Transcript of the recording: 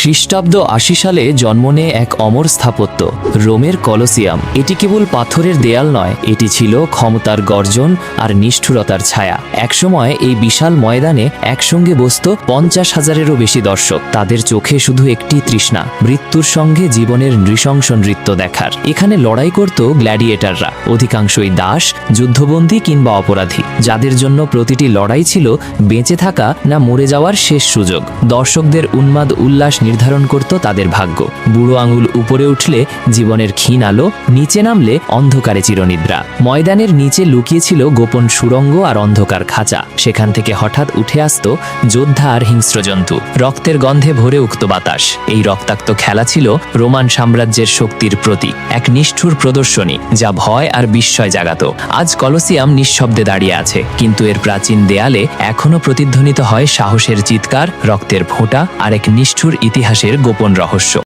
খ্রিস্টাব্দ ৮০ সালে জন্ম নেয় এক অমর স্থাপত্য, রোমের কলোসিয়াম। এটি কেবল পাথরের দেয়াল নয়, এটি ছিল ক্ষমতার গর্জন আর নিষ্ঠুরতার ছায়া। একসময় এই বিশাল ময়দানে একসঙ্গে বসত ৫০,০০০-এরও বেশি দর্শক। তাদের চোখে শুধু একটি তৃষ্ণা, মৃত্যুর সঙ্গে জীবনের নৃশংস নৃত্য দেখার। এখানে লড়াই করত গ্ল্যাডিয়েটাররা, অধিকাংশই দাস, যুদ্ধবন্দী কিংবা অপরাধী, যাদের জন্য প্রতিটি লড়াই ছিল বেঁচে থাকা না মরে যাওয়ার শেষ সুযোগ। দর্শকদের উন্মাদ উল্লাস নির্ধারণ করত তাদের ভাগ্য। বুড়ো আঙুল উপরে উঠলে জীবনের ক্ষীণ আলো, নিচে নামলে অন্ধকারে চিরনিদ্রা। ময়দানের নিচে লুকিয়েছিল গোপন সুড়ঙ্গ আর অন্ধকার খাঁচা। সেখান থেকে হঠাৎ উঠে আসত যোদ্ধা আর হিংস্র জন্তু। রক্তের গন্ধে ভরে উঠত বাতাস। এই রক্তাক্ত খেলা ছিল রোমান সাম্রাজ্যের শক্তির প্রতীক, এক নিষ্ঠুর প্রদর্শনী যা ভয় আর বিস্ময় জাগাত। আজ কলোসিয়াম নিঃশব্দে দাঁড়িয়ে আছে, কিন্তু এর প্রাচীন দেয়ালে এখনো প্রতিধ্বনিত হয় সাহসের চিৎকার, রক্তের ফোঁটা আর এক নিষ্ঠুর ইতিহাসের গোপন রহস্য।